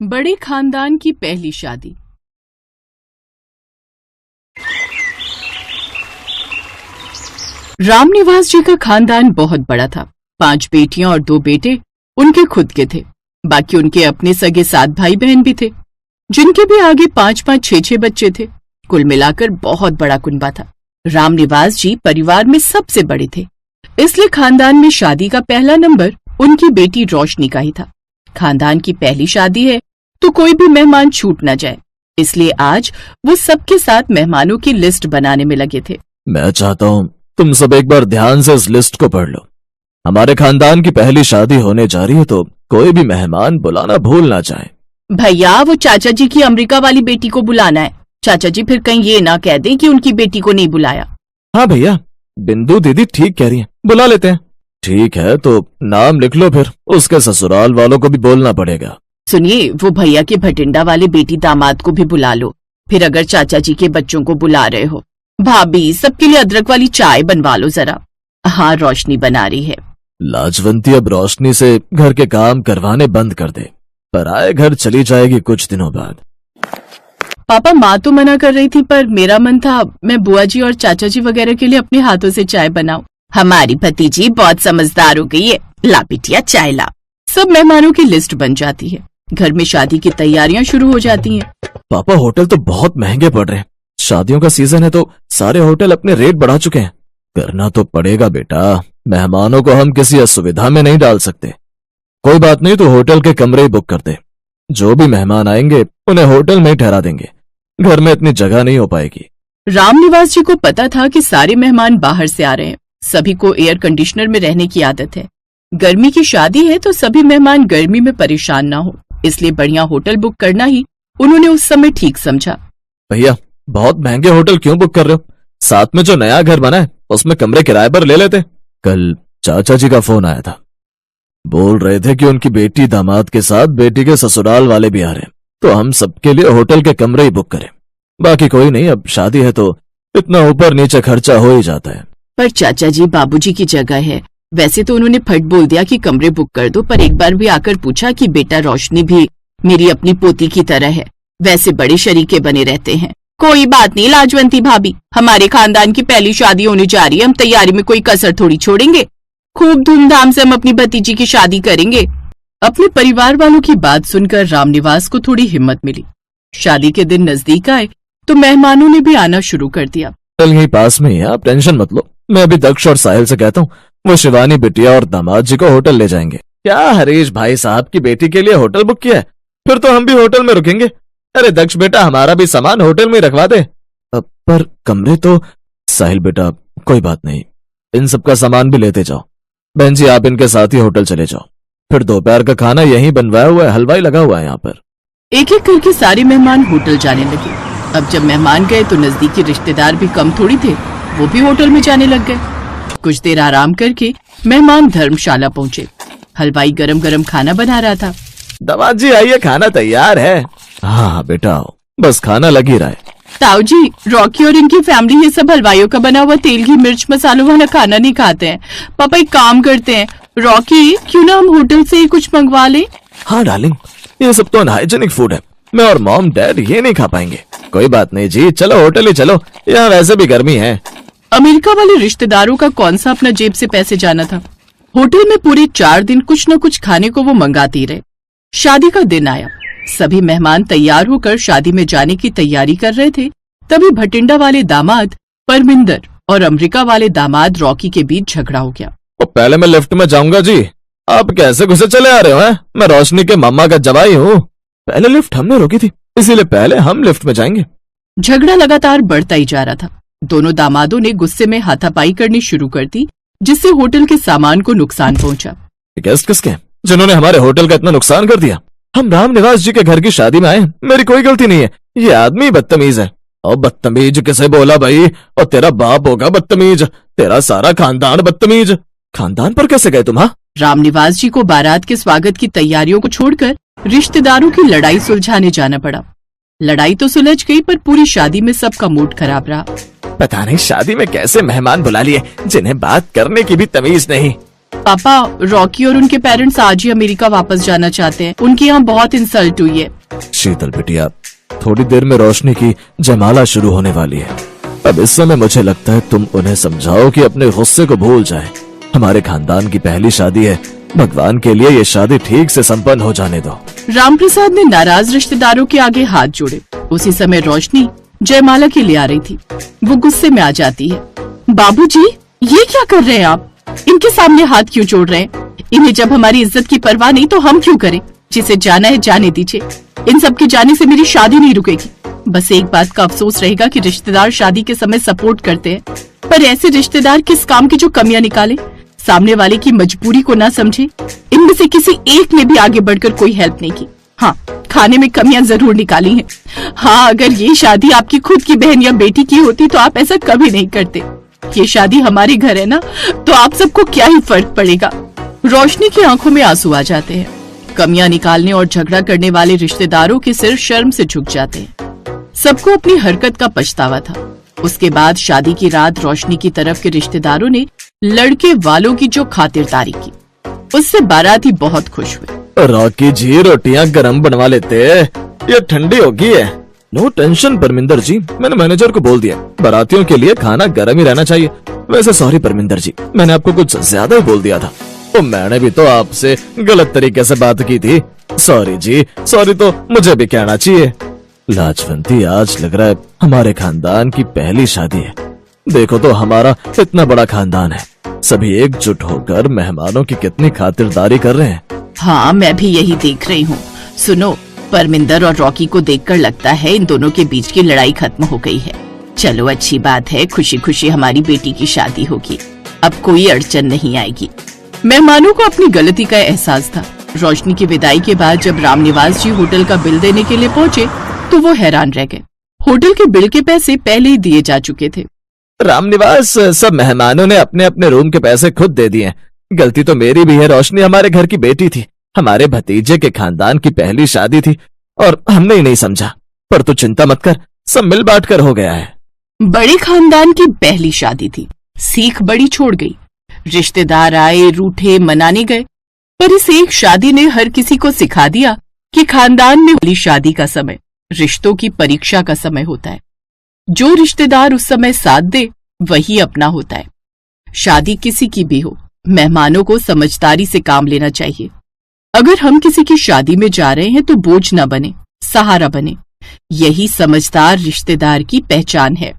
बड़े खानदान की पहली शादी। रामनिवास जी का खानदान बहुत बड़ा था। 5 बेटियां और 2 बेटे उनके खुद के थे। बाकी उनके अपने सगे 7 भाई बहन भी थे, जिनके भी आगे 5-5, 6-6 बच्चे थे। कुल मिलाकर बहुत बड़ा कुनबा था। रामनिवास जी परिवार में सबसे बड़े थे, इसलिए खानदान में शादी का पहला नंबर उनकी बेटी रोशनी का ही था। खानदान की पहली शादी है तो कोई भी मेहमान छूट न जाए, इसलिए आज वो सबके साथ मेहमानों की लिस्ट बनाने में लगे थे। मैं चाहता हूँ तुम सब एक बार ध्यान से इस लिस्ट को पढ़ लो। हमारे खानदान की पहली शादी होने जा रही है तो कोई भी मेहमान बुलाना भूल ना जाए। भैया, वो चाचा जी की अमेरिका वाली बेटी को बुलाना है। चाचा जी फिर कहीं ये ना कह दें कि उनकी बेटी को नहीं बुलाया। हाँ भैया, बिंदु दीदी ठीक कह रही है, बुला लेते हैं। ठीक है, तो नाम लिख लो, फिर उसके ससुराल वालों को भी बोलना पड़ेगा। सुनिए, वो भैया के भटिंडा वाले बेटी दामाद को भी बुला लो। फिर अगर चाचा जी के बच्चों को बुला रहे हो, भाभी सबके लिए अदरक वाली चाय बनवा लो जरा। हाँ, रोशनी बना रही है। लाजवंती अब रोशनी से घर के काम करवाने बंद कर दे, पराए घर चली जाएगी कुछ दिनों बाद। पापा, माँ तो मना कर रही थी, पर मेरा मन था मैं बुआ जी और चाचा जी वगैरह के लिए अपने हाथों से चाय बनाऊं। हमारी भतीजी बहुत समझदार हो गई है, ला बिटिया चाय ला। सब मेहमानों की लिस्ट बन जाती है। घर में शादी की तैयारियां शुरू हो जाती हैं। पापा, होटल तो बहुत महंगे पड़ रहे हैं। शादियों का सीजन है तो सारे होटल अपने रेट बढ़ा चुके हैं। करना तो पड़ेगा बेटा, मेहमानों को हम किसी असुविधा में नहीं डाल सकते। कोई बात नहीं, तो होटल के कमरे ही बुक कर दे। जो भी मेहमान आएंगे उन्हें होटल में ही ठहरा देंगे, घर में इतनी जगह नहीं हो पाएगी। रामनिवास जी को पता था कि सारे मेहमान बाहर से आ रहे हैं। सभी को एयर कंडीशनर में रहने की आदत है। गर्मी की शादी है तो सभी मेहमान गर्मी में परेशान ना हो, इसलिए बढ़िया होटल बुक करना ही उन्होंने उस समय ठीक समझा। भैया, बहुत महंगे होटल क्यों बुक कर रहे हो? साथ में जो नया घर बना है उसमें कमरे किराए पर ले लेते। कल चाचा जी का फोन आया था, बोल रहे थे कि उनकी बेटी दामाद के साथ बेटी के ससुराल वाले भी आ रहे हैं, तो हम सबके लिए होटल के कमरे ही बुक करें। बाकी कोई नहीं, अब शादी है तो इतना ऊपर नीचे खर्चा हो ही जाता है। पर चाचा जी बाबूजी की जगह है। वैसे तो उन्होंने फट बोल दिया कि कमरे बुक कर दो, पर एक बार भी आकर पूछा कि बेटा रोशनी भी मेरी अपनी पोती की तरह है, वैसे बड़े शरीके बने रहते हैं। कोई बात नहीं लाजवंती भाभी, हमारे खानदान की पहली शादी होने जा रही है, हम तैयारी में कोई कसर थोड़ी छोड़ेंगे। खूब धूमधाम से हम अपनी भतीजी की शादी करेंगे। अपने परिवार वालों की बात सुनकर रामनिवास को थोड़ी हिम्मत मिली। शादी के दिन नजदीक आए तो मेहमानों ने भी आना शुरू कर दिया। कल यही पास में ही है, आप टेंशन मत लो। मैं अभी दक्ष और साहिल से कहता हूँ, वो शिवानी बिटिया और दामाद जी को होटल ले जाएंगे। क्या हरीश भाई साहब की बेटी के लिए होटल बुक किया है? फिर तो हम भी होटल में रुकेंगे। अरे दक्ष बेटा, हमारा भी सामान होटल में रखवा दे। पर कमरे तो। साहिल बेटा, कोई बात नहीं, इन सबका सामान भी लेते जाओ। बहन जी, आप इनके साथ ही होटल चले जाओ। फिर दोपहर का खाना यहीं बनवाया हुआ है, हलवाई लगा हुआ है यहाँ पर। एक एक करके सारे मेहमान होटल जाने लगे। अब जब मेहमान गए तो नजदीकी रिश्तेदार भी कम थोड़ी थे, वो भी होटल में जाने लग गए। कुछ देर आराम करके मेहमान धर्मशाला पहुंचे। हलवाई गरम गरम खाना बना रहा था। दामाद जी आइए, खाना तैयार है। हाँ बेटा आओ, बस खाना लग ही रहा है। ताऊ जी, रॉकी और इनकी फैमिली ये सब हलवाइयों का बना हुआ तेल घी मिर्च मसालों वाला खाना नहीं खाते हैं। पापा एक काम करते हैं, रॉकी क्यों ना हम होटल से ही कुछ मंगवा लें? हाँ डार्लिंग, ये सब तो अनहाइजेनिक फूड है, मैं और मॉम डैड ये नहीं खा पाएंगे। कोई बात नहीं जी, चलो होटल ही चलो, यहाँ वैसे भी गर्मी है। अमेरिका वाले रिश्तेदारों का कौन सा अपना जेब से पैसे जाना था। होटल में पूरे 4 दिन कुछ न कुछ खाने को वो मंगाते ही रहे। शादी का दिन आया। सभी मेहमान तैयार होकर शादी में जाने की तैयारी कर रहे थे। तभी भटिंडा वाले दामाद परमिंदर और अमेरिका वाले दामाद रॉकी के बीच झगड़ा हो गया। पहले मैं लिफ्ट में जाऊंगा जी, आप कैसे घुसे चले आ रहे हो? मैं रोशनी के मामा का जवाई हूँ। पहले लिफ्ट हमने रोकी थी, इसीलिए पहले हम लिफ्ट में जाएंगे। झगड़ा लगातार बढ़ता ही जा रहा था। दोनों दामादों ने गुस्से में हाथापाई करनी शुरू कर दी, जिससे होटल के सामान को नुकसान पहुंचा। गेस्ट किसके जिन्होंने हमारे होटल का इतना नुकसान कर दिया? हम रामनिवास जी के घर की शादी में आए, मेरी कोई गलती नहीं है। ये आदमी बदतमीज है। और बदतमीज किसे बोला भाई? और तेरा बाप होगा बदतमीज, तेरा सारा खानदान बदतमीज। खानदान पर कैसे गए तुम? रामनिवास जी को बारात के स्वागत की तैयारियों को छोड़कर रिश्तेदारों की लड़ाई सुलझाने जाना पड़ा। लड़ाई तो सुलझ गई, पर पूरी शादी में सबका मूड खराब रहा। पता नहीं शादी में कैसे मेहमान बुला लिए जिन्हें बात करने की भी तमीज नहीं। पापा, रॉकी और उनके पेरेंट्स आज ही अमेरिका वापस जाना चाहते हैं। उनके यहाँ बहुत इंसल्ट हुई है। शीतल बिटिया, थोड़ी देर में रोशनी की जयमाला शुरू होने वाली है। अब इस समय मुझे लगता है तुम उन्हें समझाओ कि अपने गुस्से को भूल जाएं। हमारे खानदान की पहली शादी है, भगवान के लिए ये शादी ठीक से संपन्न हो जाने दो। रामप्रसाद ने नाराज रिश्तेदारों के आगे हाथ जोड़े। उसी समय रोशनी जयमाला के लिए आ रही थी। वो गुस्से में आ जाती है। बाबूजी, ये क्या कर रहे हैं आप? इनके सामने हाथ क्यों जोड़ रहे हैं? इन्हें जब हमारी इज्जत की परवाह नहीं तो हम क्यों करें? जिसे जाना है जाने दीजिए। इन सब के जाने से मेरी शादी नहीं रुकेगी। बस एक बात का अफसोस रहेगा कि रिश्तेदार शादी के समय सपोर्ट करते हैं, पर ऐसे रिश्तेदार किस काम की जो कमियां निकाले, सामने वाले की मजबूरी को ना समझे। इनमें से किसी एक ने भी आगे बढ़कर कोई हेल्प नहीं की। हाँ, खाने में कमियां जरूर निकाली हैं। हाँ, अगर ये शादी आपकी खुद की बहन या बेटी की होती तो आप ऐसा कभी नहीं करते। ये शादी हमारे घर है ना, तो आप सबको क्या ही फर्क पड़ेगा। रोशनी की आंखों में आंसू आ जाते हैं। कमियां निकालने और झगड़ा करने वाले रिश्तेदारों के सिर शर्म से झुक जाते हैं। सबको अपनी हरकत का पछतावा था। उसके बाद शादी की रात रोशनी की तरफ के रिश्तेदारों ने लड़के वालों की जो खातिरदारी की, उससे बाराती बहुत खुश हुए। रॉकी जी, रोटियां गरम बनवा लेते, ये ठंडी होगी है। नो टेंशन परमिंदर जी, मैंने मैनेजर को बोल दिया बारातियों के लिए खाना गर्म ही रहना चाहिए। वैसे सॉरी परमिंदर जी, मैंने आपको कुछ ज्यादा ही बोल दिया था। तो मैंने भी तो आपसे गलत तरीके से बात की थी। सॉरी जी, सॉरी तो मुझे भी कहना चाहिए। लाजवंती, आज लग रहा है हमारे खानदान की पहली शादी है। देखो तो हमारा इतना बड़ा खानदान है, सभी एकजुट होकर मेहमानों की कितनी खातिरदारी कर रहे हैं। हाँ, मैं भी यही देख रही हूँ। सुनो, परमिंदर और रॉकी को देखकर लगता है इन दोनों के बीच की लड़ाई खत्म हो गई है। चलो अच्छी बात है, खुशी खुशी हमारी बेटी की शादी होगी। अब कोई अड़चन नहीं आएगी। मेहमानों को अपनी गलती का एहसास था। रोशनी की विदाई के बाद जब रामनिवास जी होटल का बिल देने के लिए पहुँचे तो वो हैरान रह गए। होटल के बिल के पैसे पहले ही दिए जा चुके थे। रामनिवास, सब मेहमानों ने अपने अपने रूम के पैसे खुद दे दिए। गलती तो मेरी भी है। रोशनी हमारे घर की बेटी थी, हमारे भतीजे के खानदान की पहली शादी थी और हमने ही नहीं समझा। पर तू चिंता मत कर, सब मिल बांट कर हो गया है। बड़े खानदान की पहली शादी थी, सीख बड़ी छोड़ गई। रिश्तेदार आए, रूठे, मनाने गए, पर इस एक शादी ने हर किसी को सिखा दिया कि खानदान में पहली शादी का समय रिश्तों की परीक्षा का समय होता है। जो रिश्तेदार उस समय साथ दे वही अपना होता है। शादी किसी की भी हो, मेहमानों को समझदारी से काम लेना चाहिए। अगर हम किसी की शादी में जा रहे हैं तो बोझ न बने, सहारा बने। यही समझदार रिश्तेदार की पहचान है।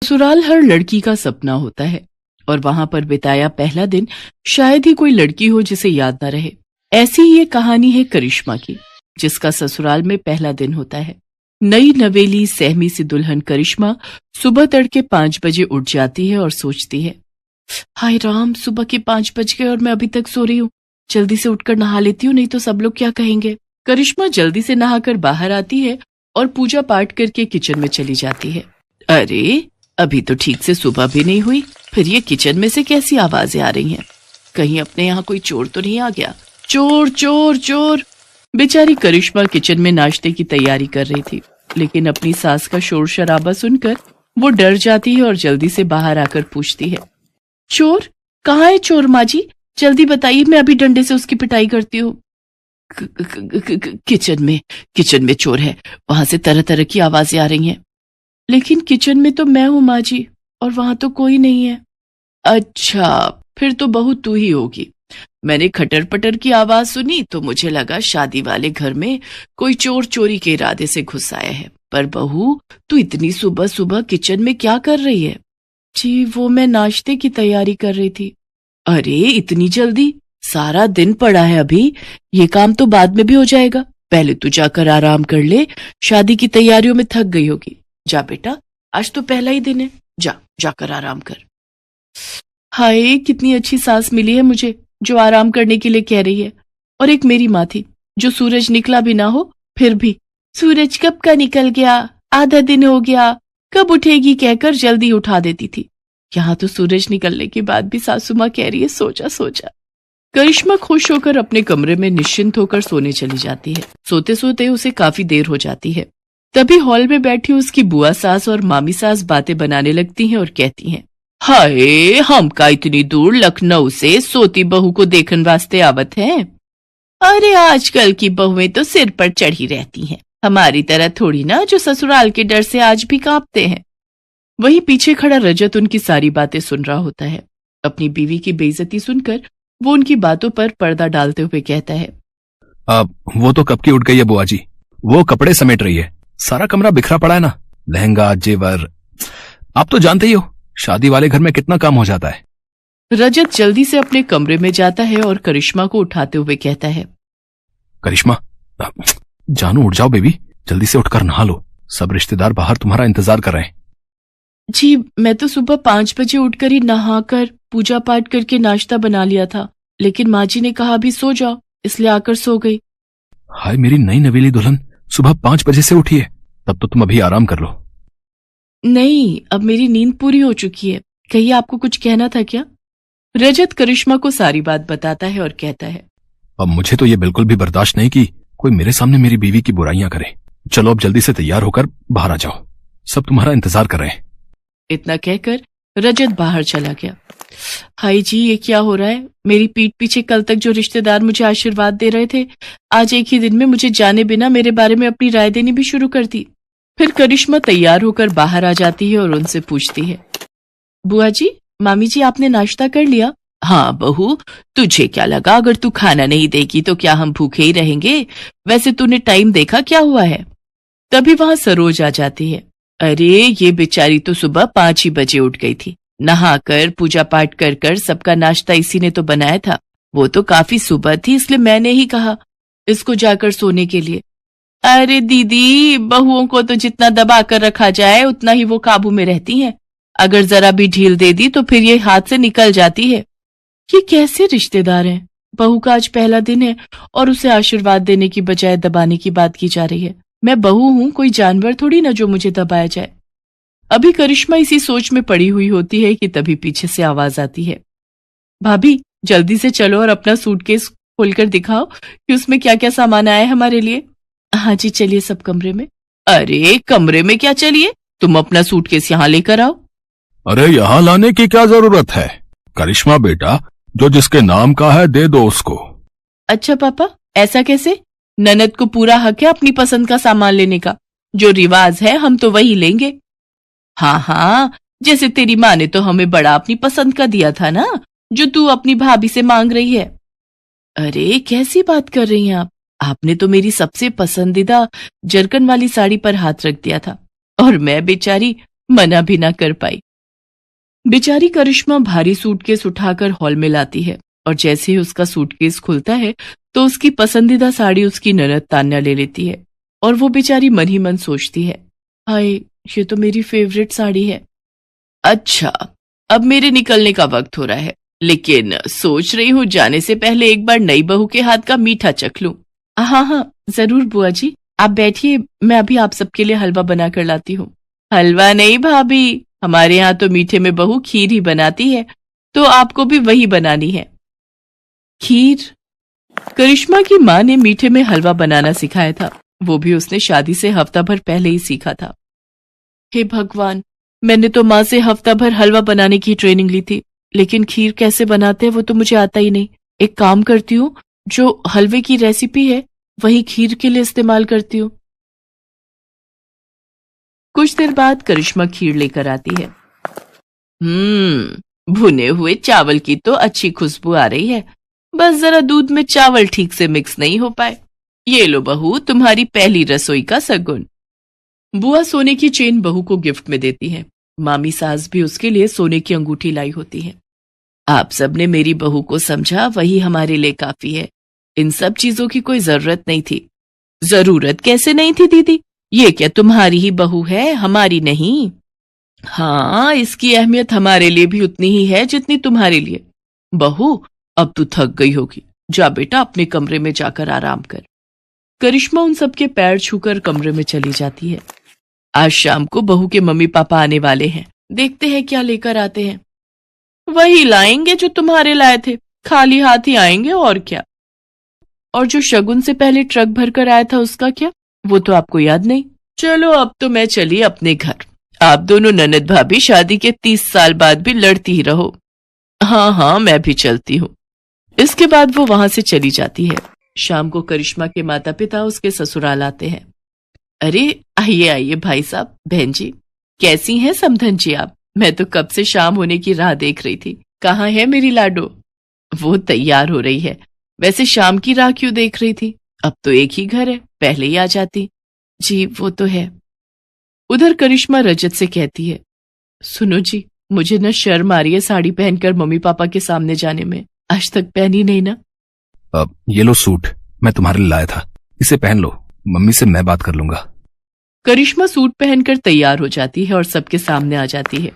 ससुराल हर लड़की का सपना होता है और वहां पर बिताया पहला दिन शायद ही कोई लड़की हो जिसे याद न रहे। ऐसी ही ये कहानी है करिश्मा की, जिसका ससुराल में पहला दिन होता है। नई नवेली सहमी सी दुल्हन करिश्मा सुबह तड़के 5 बजे उठ जाती है और सोचती है, हाय राम, सुबह के 5 बज गए और मैं अभी तक सो रही हूँ। जल्दी से उठकर नहा लेती हूँ, नहीं तो सब लोग क्या कहेंगे। करिश्मा जल्दी से नहाकर बाहर आती है और पूजा पाठ करके किचन में चली जाती है। अरे, अभी तो ठीक से सुबह भी नहीं हुई, फिर ये किचन में से कैसी आवाजें आ रही हैं? कहीं अपने यहाँ कोई चोर तो नहीं आ गया? चोर चोर चोर। बेचारी करिश्मा किचन में नाश्ते की तैयारी कर रही थी, लेकिन अपनी सास का शोर शराबा सुनकर वो डर जाती है और जल्दी से बाहर आकर पूछती है, चोर कहाँ है? चोर माँ जी, जल्दी बताइए, मैं अभी डंडे से उसकी पिटाई करती हूँ। किचन में चोर है, वहां से तरह तरह की आवाजें आ रही हैं। लेकिन किचन में तो मैं हूँ माँ जी, और वहां तो कोई नहीं है। अच्छा, फिर तो बहू तू ही होगी। मैंने खटर पटर की आवाज सुनी तो मुझे लगा शादी वाले घर में कोई चोर चोरी के इरादे से घुस आया है। पर बहू, तू इतनी सुबह सुबह किचन में क्या कर रही है? जी, वो मैं नाश्ते की तैयारी कर रही थी। अरे, इतनी जल्दी? सारा दिन पड़ा है अभी, ये काम तो बाद में भी हो जाएगा। पहले तू जाकर आराम कर ले, शादी की तैयारियों में थक गई होगी। जा बेटा, आज तो पहला ही दिन है, जाकर आराम कर। हाय, कितनी अच्छी सास मिली है मुझे जो आराम करने के लिए कह रही है। और एक मेरी माँ थी जो सूरज निकला भी ना हो फिर भी, सूरज कब का निकल गया, आधा दिन हो गया, कब उठेगी कहकर जल्दी उठा देती थी। यहाँ तो सूरज निकलने के बाद भी सासू माँ कह रही है, सोचा सोचा। करिश्मा खुश होकर अपने कमरे में निश्चिंत होकर सोने चली जाती है। सोते सोते उसे काफी देर हो जाती है। तभी हॉल में बैठी उसकी बुआ सास और मामी सास बातें बनाने लगती हैं और कहती हैं, हाय हम का इतनी दूर लखनऊ से सोती बहू को देखने वास्ते आवत है। अरे आजकल की बहुएं तो सिर पर चढ़ी रहती हैं, हमारी तरह थोड़ी ना जो ससुराल के डर से आज भी कांपते हैं। वहीं पीछे खड़ा रजत उनकी सारी बातें सुन रहा होता है। अपनी बीवी की बेइज्जती सुनकर वो उनकी बातों पर पर्दा डालते हुए कहता है, वो तो कब की उठ गई है बुआ जी, वो कपड़े समेट रही है, सारा कमरा बिखरा पड़ा है ना, लहंगा जेवर, आप तो जानते ही हो शादी वाले घर में कितना काम हो जाता है। रजत जल्दी से अपने कमरे में जाता है और करिश्मा को उठाते हुए कहता है, करिश्मा जानू उठ जाओ बेबी, जल्दी से उठकर नहा लो, सब रिश्तेदार बाहर तुम्हारा इंतजार कर रहे हैं। जी मैं तो सुबह 5 बजे उठकर ही नहाकर पूजा पाठ करके नाश्ता बना लिया था, लेकिन माँ जी ने कहा अभी सो जाओ, इसलिए आकर सो गई। हाय मेरी नई नवेली दुल्हन, सुबह 5 बजे से उठी है, तब तो तुम अभी आराम कर लो। नहीं, अब मेरी नींद पूरी हो चुकी है, कहिए आपको कुछ कहना था क्या? रजत करिश्मा को सारी बात बताता है और कहता है, अब मुझे तो ये बिल्कुल भी बर्दाश्त नहीं कि कोई मेरे सामने मेरी बीवी की बुराइयां करे। चलो अब जल्दी से तैयार होकर बाहर आ जाओ, सब तुम्हारा इंतजार कर रहे हैं। इतना कहकर रजत बाहर चला गया। हाय जी ये क्या हो रहा है, मेरी पीठ पीछे कल तक जो रिश्तेदार मुझे आशीर्वाद दे रहे थे, आज एक ही दिन में मुझे जाने बिना मेरे बारे में अपनी राय देनी भी शुरू कर दी। फिर करिश्मा तैयार होकर बाहर आ जाती है और उनसे पूछती है, बुआ जी मामी जी आपने नाश्ता कर लिया? हाँ बहू, तुझे क्या लगा अगर तू खाना नहीं देगी तो क्या हम भूखे ही रहेंगे? वैसे तूने टाइम देखा क्या हुआ है? तभी वहां सरोज आ जाती है। अरे ये बेचारी तो सुबह 5 ही बजे उठ गई थी, नहाकर पूजा पाठ कर कर सबका नाश्ता इसी ने तो बनाया था। वो तो काफी सुबह थी, इसलिए मैंने ही कहा इसको जाकर सोने के लिए। अरे दीदी, बहुओं को तो जितना दबा कर रखा जाए उतना ही वो काबू में रहती हैं, अगर जरा भी ढील दे दी तो फिर ये हाथ से निकल जाती है। ये कैसे रिश्तेदार हैं? बहू का आज पहला दिन है और उसे आशीर्वाद देने की बजाय दबाने की बात की जा रही है। मैं बहू हूं, कोई जानवर थोड़ी ना जो मुझे दबाया जाए। अभी करिश्मा इसी सोच में पड़ी हुई होती है कि तभी पीछे से आवाज आती है, भाभी जल्दी से चलो और अपना सूटकेस खोलकर दिखाओ कि उसमें क्या क्या सामान आया है हमारे लिए। हाँ जी चलिए सब कमरे में। अरे कमरे में क्या चलिए, तुम अपना सूटकेस यहाँ लेकर आओ। अरे यहाँ लाने की क्या जरूरत है, करिश्मा बेटा जो जिसके नाम का है दे दो उसको। अच्छा पापा ऐसा कैसे? ननद को पूरा हक है अपनी पसंद का सामान लेने का, जो रिवाज है हम तो वही लेंगे। हाँ हाँ, जैसे तेरी माँ ने तो हमें बड़ा अपनी पसंद का दिया था ना, जो तू अपनी भाभी से मांग रही है। अरे कैसी बात कर रही हैं आप? आपने तो मेरी सबसे पसंदीदा जरकन वाली साड़ी पर हाथ रख दिया था और मैं बेचारी मना भी ना कर पाई। बेचारी करिश्मा भारी सूटकेस उठाकर हॉल में लाती है और जैसे ही उसका सूटकेस खुलता है तो उसकी पसंदीदा साड़ी उसकी ननद तान्या ले लेती है और वो बेचारी मन ही मन सोचती है, हाय ये तो मेरी फेवरेट साड़ी है। अच्छा अब मेरे निकलने का वक्त हो रहा है, लेकिन सोच रही हूँ जाने से पहले एक बार नई बहू के हाथ का मीठा चख लूं। हाँ हाँ जरूर बुआ जी, आप बैठिए, मैं अभी आप सबके लिए हलवा बना कर लाती हूँ। हलवा नहीं भाभी, हमारे यहाँ तो मीठे में बहू खीर ही बनाती है, तो आपको भी वही बनानी है। खीर? करिश्मा की माँ ने मीठे में हलवा बनाना सिखाया था, वो भी उसने शादी से हफ्ता भर पहले ही सीखा था। हे भगवान, मैंने तो माँ से हफ्ता भर हलवा बनाने की ट्रेनिंग ली थी, लेकिन खीर कैसे बनाते हैं वो तो मुझे आता ही नहीं। एक काम करती हूँ, जो हलवे की रेसिपी है वही खीर के लिए इस्तेमाल करती हूँ। कुछ देर बाद करिश्मा खीर लेकर आती है। भुने हुए चावल की तो अच्छी खुशबू आ रही है, बस जरा दूध में चावल ठीक से मिक्स नहीं हो पाए। ये लो बहू तुम्हारी पहली रसोई का सगुन। बुआ सोने की चेन बहू को गिफ्ट में देती है। मामी सास भी उसके लिए सोने की अंगूठी लाई होती है। आप सबने मेरी बहू को समझा, वही हमारे लिए काफी है। इन सब चीजों की कोई जरूरत नहीं थी। जरूरत कैसे नहीं थी दीदी, ये क्या तुम्हारी ही बहू है, हमारी नहीं? हाँ इसकी अहमियत हमारे लिए भी उतनी ही है जितनी तुम्हारे लिए। बहू अब तू थक गई होगी, जा बेटा अपने कमरे में जाकर आराम कर। करिश्मा उन सबके पैर छूकर कमरे में चली जाती है। आज शाम को बहू के मम्मी पापा आने वाले हैं, देखते हैं क्या लेकर आते हैं। वही लाएंगे जो तुम्हारे लाए थे, खाली हाथ ही आएंगे और क्या। और जो शगुन से पहले ट्रक भर कर आया था उसका क्या, वो तो आपको याद नहीं? चलो अब तो मैं चली अपने घर। आप दोनों ननद भाभी शादी के 30 साल बाद भी लड़ती ही रहो। हाँ हाँ, मैं भी चलती हूँ। इसके बाद वो वहां से चली जाती है। शाम को करिश्मा के माता पिता उसके ससुराल आते हैं। अरे आइए आइए भाई साहब, बहन जी, कैसी हैं समधन जी आप? मैं तो कब से शाम होने की राह देख रही थी। कहाँ है मेरी लाडो? वो तैयार हो रही है। वैसे शाम की राह क्यों देख रही थी? अब तो एक ही घर है, पहले ही आ जाती। जी वो तो है। उधर करिश्मा रजत से कहती है, सुनो जी, मुझे न शर्म आ रही है साड़ी पहनकर मम्मी पापा के सामने जाने में। आज तक पहनी नहीं ना। अब ये लो सूट, मैं तुम्हारे लिए लाया था, इसे पहन लो, मम्मी से मैं बात कर लूंगा। करिश्मा सूट पहनकर तैयार हो जाती है और सबके सामने आ जाती है।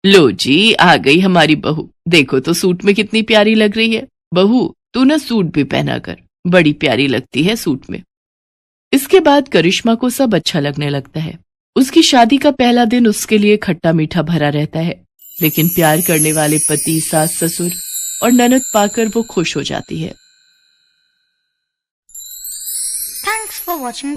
लो जी, आ गई हमारी बहू। देखो तो सूट में कितनी प्यारी लग रही है। बहू, तू ना सूट भी पहना कर, बड़ी प्यारी लगती है सूट में। इसके बाद करिश्मा को सब अच्छा लगने लगता है। उसकी शादी का पहला दिन उसके लिए खट्टा मीठा भरा रहता है, लेकिन प्यार करने वाले पति, सास, ससुर और ननद पाकर वो खुश हो जाती है। Thanks for watching.